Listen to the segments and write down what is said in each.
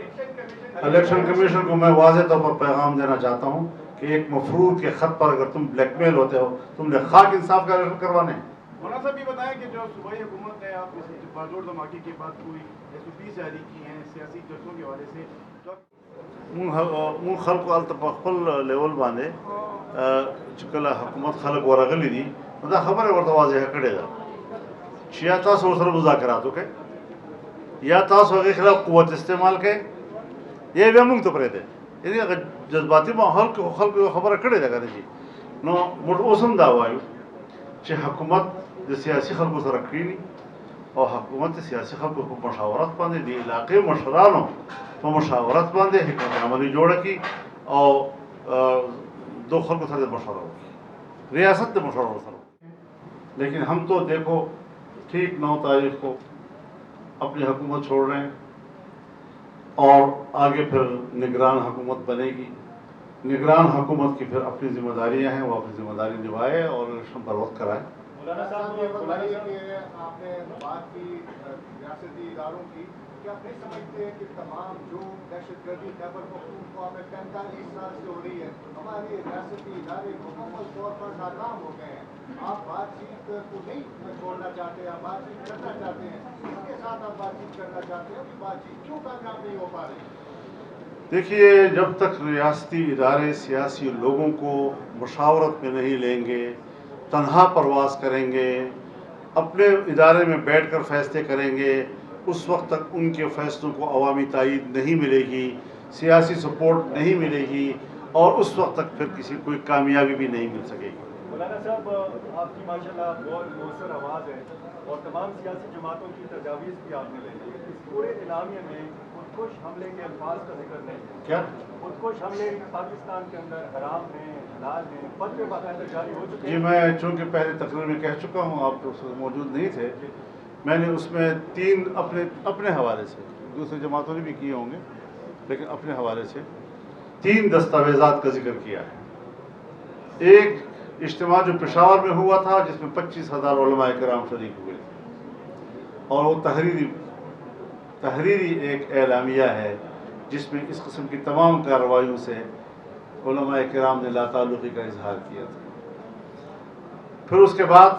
Election commission को मैं वाज़ेह तौर पर पैगाम देना चाहता हूँ कि एक मफरूद के ख़त पर अगर तुम ब्लैकमेल होते हो, तुमने खाक इंसाफ का इलेक्शन करवाने। मौलाना साहब ये बताएं कि जो सूबाई हुकूमत ने आप बागडोर धमाके के बाद कोई SOP जारी की हैं सियासी जज्बों के हवाले से, खल्क अल्तपखल लेवल बांधे कला हुकूमत खल्क वरगली दी मतलब खबर है वर्त वाज़ेह कड़ेगा या तास और सर मुज़ाकरात के या तास के खिलाफ क़ुव्वत इस्तेमाल के ये भी मुंग तो परे यानी अगर जज्बाती माहौल को खल्क खबर कड़े लगा जी नो मुठ ओसम दावायु चे हुकूमत सियासी खल्क सर रखी और हुकूमत सियासी खल्क को मशावरत बांधे दी इलाके मशरानों तो मशावरत बांधे हिकमत अमली जोड़ की और दो खल्क सर मशवरा होगी रियासत ने मशवरा सर। लेकिन हम तो देखो ठीक 9 तारीख को अपनी हुकूमत छोड़ रहे हैं और आगे फिर निगरान हुकूमत बनेगी। निगरान हुकूमत की फिर अपनी जिम्मेदारियां हैं, वो अपनी जिम्मेदारी निभाए और इलेक्शन पर वक्त कराए। मौलाना साहब ये बताइए कि आपने बात की रियासती इदारों की, क्या आप नहीं समझते कि तमाम जो दहशतगर्दी खैबर पख्तूनख्वा में 45 साल से हो रही है, हमारे रियासती इदारे मुकम्मल तौर पर नाकाम हो गए हैं? आप बातचीत को नहीं छोड़ना चाहते, आप बातचीत करना चाहते हैं, किसके साथ आप बातचीत करना चाहते हैं? अभी बातचीत क्यों कामयाब नहीं हो पा रही? देखिए, जब तक रियासती इदारे सियासी लोगों को मुशावरत में नहीं लेंगे, तन्हा परवास करेंगे, अपने इदारे में बैठकर फैसले करेंगे, उस वक्त तक उनके फैसलों को अवामी तायीद नहीं मिलेगी, सियासी सपोर्ट नहीं मिलेगी और उस वक्त तक फिर किसी कोई कामयाबी भी नहीं मिल सकेगी। मौलाना साहब आपकी माशाल्लाह बहुत मौसर आवाज़ है और तमाम सियासी जमातों की तजावीज़ भी आपने ले ली। इस पूरे इलामिया में खुदकुश हमले के अल्फाज का जिक्र नहीं है। क्या खुदकुश हमले पाकिस्तान के अंदर हराम हैं, हलाल हैं, फतवे बाकायदा जारी हो चुके हैं? जी, मैं चूँकि पहले तकरीर में कह चुका हूँ, आप तो मौजूद नहीं थे, मैंने उसमें 3 अपने हवाले से, दूसरी जमातों ने भी किए होंगे लेकिन अपने हवाले से 3 दस्तावेज़ात का जिक्र किया है। एक इज्तिमा जो पेशावर में हुआ था जिसमें 25,000 उलमाए किराम शरीक हुए और वो तहरीरी एक एलामिया है जिसमें इस किस्म की तमाम कार्रवाइयों से उलमाए किराम ने लाताल्लुक़ी का इजहार किया था। फिर उसके बाद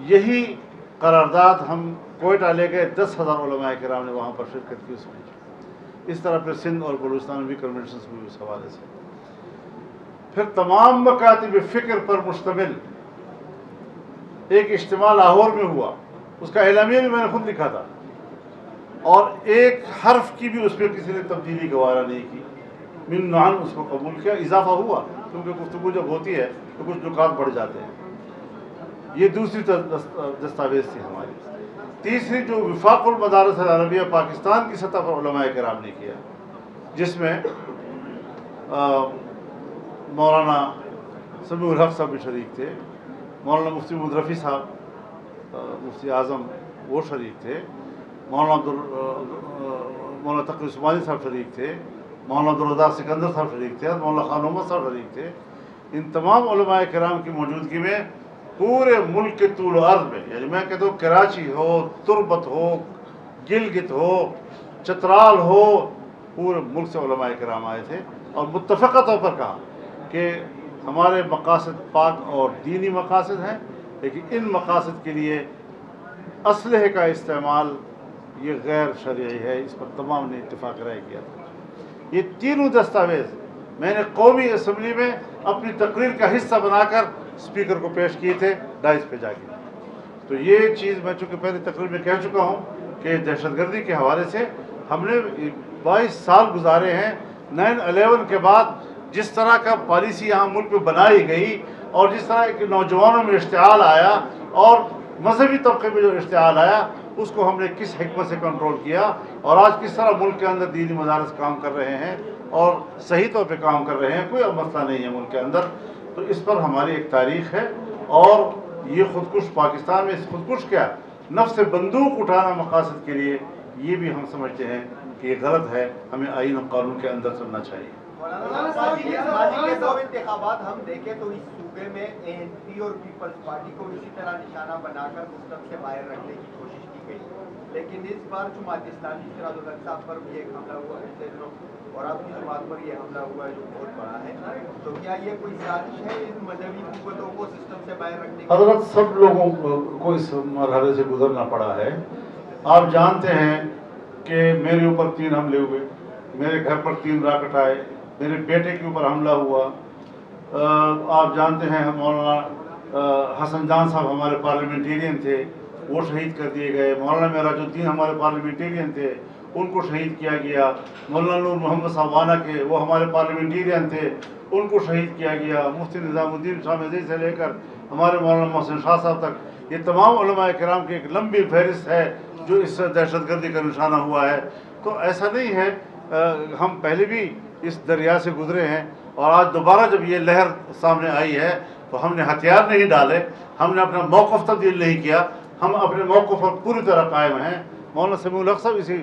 यही करारदाद हम कोयटा ले गए, 10,000 उलमाए किराम ने वहाँ पर शिरकत की उसमें। इस तरह फिर सिंध और बलूचिस्तान में भी कन्वेंशन हुई उस हवाले से। फिर तमाम मकातिब फ़िक्र पर मुश्तमिल एक इज्तिमा लाहौर में हुआ, उसका एलामिया भी मैंने खुद लिखा था और एक हर्फ की भी उसमें किसी ने तब्दीली गवारा नहीं की, मिन नान उसको कबूल किया, इजाफा हुआ क्योंकि गुफ्तगू जब होती है तो कुछ नुकात बढ़ जाते हैं। ये दूसरी दस्तावेज़ थी हमारी। तीसरी जो विफाकुल मदारिस अल अरबिया पाकिस्तान की सतह पर उलमाए किराम ने किया, जिसमें मौलाना समीउल हक साहब भी शरीक थे, मौलाना मुफ्ती मुदरफ़ी साहब मुफ्ती आज़म वो शरीक थे, मौलाना तक़ी उस्मानी साहब शरीक थे, मौलाना अब्दुल सिकंदर साहब शरीक थे, मौलाना खान मोहम्मद साहब शरीक थे। इन तमाम उलमाए किराम की मौजूदगी में पूरे मुल्क के तूल अर्ज़ में, यानी मैं कहता हूँ कराची हो, तुरबत हो, गिलगित हो, चतराल हो, पूरे मुल्क से उलमाए किराम आए थे और मुत्तफ़क़ा तौर पर कहा कि हमारे मकासद पाक और दीनी मकासद हैं, लेकिन इन मकासद के लिए असलहे का इस्तेमाल ये गैर शरई है। इस पर तमाम ने इत्तेफाक राय किया था। ये तीनों दस्तावेज़ मैंने कौमी असम्बली में अपनी तकरीर का हिस्सा बनाकर स्पीकर को पेश किए थे डाइस पे जाके। तो ये चीज़ मैं चूँकि पहले तकरीर में कह चुका हूँ कि दहशतगर्दी के हवाले से हमने 22 साल गुजारे हैं। 9/11 के बाद जिस तरह का पॉलिसी यहाँ मुल्क में बनाई गई और जिस तरह के नौजवानों में इश्तिआल आया और मजहबी तबके में जो इश्तिआल आया, उसको हमने किस हिकमत से कंट्रोल किया और आज किस तरह मुल्क के अंदर दीनी मदारस काम कर रहे हैं और सही तौर पे काम कर रहे हैं, कोई अब मसला नहीं है मुल्क के अंदर। तो इस पर हमारी एक तारीख़ है और ये खुदकुश पाकिस्तान में खुदकुश क्या नफ्स से बंदूक उठाना मकासद के लिए, ये भी हम समझते हैं कि ये गलत है, हमें आईन और कानून के अंदर चलना चाहिए। इंतखाबात हम देखें तो इस सूबे में ANP और पीपल्स पार्टी को इसी तरह निशाना बनाकर मुस्तक से बाहर रखने की कोशिश की गई। لیکن اس بار جماعت اسلامی سراج الحق صاحب پر بھی ایک حملہ ہوا پچھلے دنوں اور آپ کی جماعت پر یہ حملہ ہوا ہے جو بہت بڑا ہے، تو کیا یہ کوئی سازش ہے ان مذہبی قوتوں کو سسٹم سے باہر رکھنے کی؟ حضرت سب لوگوں کو اس مرحلے سے گزرنا پڑا ہے. آپ جانتے ہیں کہ میرے اوپر 3 حملے ہوئے، میرے گھر پر 3 راکٹ آئے، میرے بیٹے کے اوپر حملہ ہوا. آپ جانتے ہیں مولانا حسن جان صاحب ہمارے پارلیمنٹیرین تھے، وہ شہید کر دیے گئے. مولانا معراج الدین ہمارے پارلیمنٹیرین تھے، ان کو شہید کیا گیا. مولانا نور محمد صاحب وانا کے وہ ہمارے پارلیمنٹیرین تھے، ان کو شہید کیا گیا. مفتی نظام الدین شاہ مزید سے لے کر ہمارے مولانا محسن شاہ صاحب تک، یہ تمام علماء کرام کی ایک لمبی فہرست ہے جو اس سے دہشت گردی کا نشانہ ہوا ہے. تو ایسا نہیں ہے، ہم پہلے بھی اس دریا سے گزرے ہیں اور آج دوبارہ جب یہ لہر سامنے آئی ہے تو ہم نے ہتھیار نہیں ڈالے، ہم نے اپنا موقف تبدیل نہیں کیا، ہم اپنے موقف پر پوری طرح قائم ہیں. مولانا سمیع الحق صاحب اسی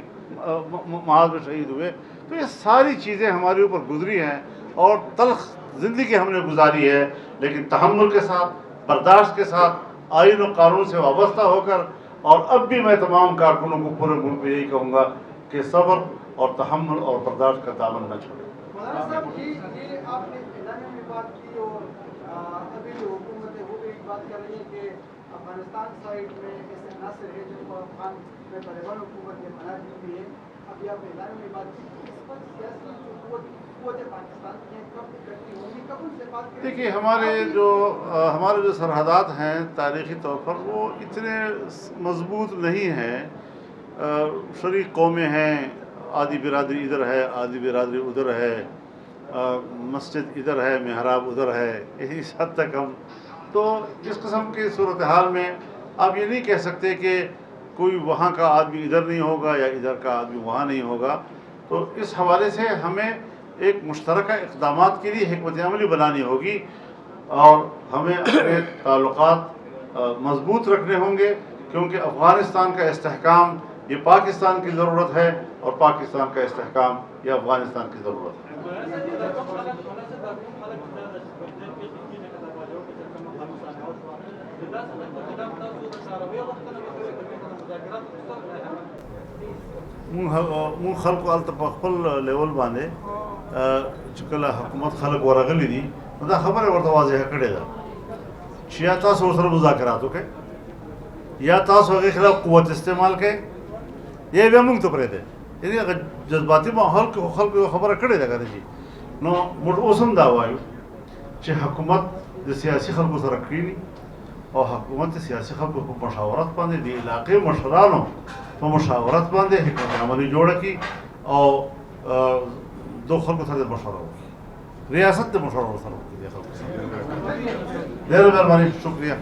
محاذ میں شہید ہوئے. تو یہ ساری چیزیں ہمارے اوپر گزری ہیں اور تلخ زندگی ہم نے گزاری ہے، لیکن تحمل کے ساتھ، برداشت کے ساتھ، آئین و قانون سے وابستہ ہو کر. اور اب بھی میں تمام کارکنوں کو پورے ملک میں یہی کہوں گا کہ صبر اور تحمل اور برداشت کا دامن نہ چھوڑیں. مولانا صاحب یہ آپ نے اعلامیہ میں بات کی اور ابھی جو حکومت ہے وہ بھی ایک بات کر رہی ہے کہ افغانستان سائڈ میں ایسے عناصر ہے جن کو افغان میں طالبان حکومت نے منع کی ہوئی ہے. ابھی آپ نے اعلامیہ میں بات کی، اس پر سیاسی جو قوتیں پاکستان کی ہیں کب اکٹھی ہوں گی، کب ان سے بات کریں گے؟ دیکھیے ہمارے جو سرحدات ہیں تاریخی طور پر وہ اتنے مضبوط نہیں ہیں. شریک قومیں ہیں، آدھی برادری ادھر ہے، آدھی برادری ادھر ہے، مسجد ادھر ہے، محراب ادھر ہے. اس حد تک ہم تو اس قسم کی صورتحال میں آپ یہ نہیں کہہ سکتے کہ کوئی وہاں کا آدمی ادھر نہیں ہوگا یا ادھر کا آدمی وہاں نہیں ہوگا. تو اس حوالے سے ہمیں ایک مشترکہ اقدامات کے لیے حکمت عملی بنانی ہوگی اور ہمیں اپنے تعلقات مضبوط رکھنے ہوں گے، کیونکہ افغانستان کا استحکام یہ پاکستان کی ضرورت ہے اور پاکستان کا استحکام یہ افغانستان کی ضرورت ہے. مون خلق الته په خپل لیول باندې چې کله حکومت خلق ورغلي دي نو دا خبره ورته واضحه کړې ده چې یا تاسو سره مذاکرات وکړئ یا تاسو هغه خلاف قوت استعمال کړئ یا بیا موږ ته پرېږدئ. یعنې هغه جذباتي ماحول کې خلکو یو خبره کړې ده کنه جي. نو موږ اوس هم دا وایو چې حکومت د سیاسي خلکو سره کښېني او حکومت د سیاسي خلکو په مشاورت باندې د علاقې مشرانو په مشاورت باندې حکمت عملي جوړه کړي او دو خلکو سره د مشوره وکړي، ریاست د مشوره سره وکړي. د خلکو سره ډېره مهرباني، شکریه.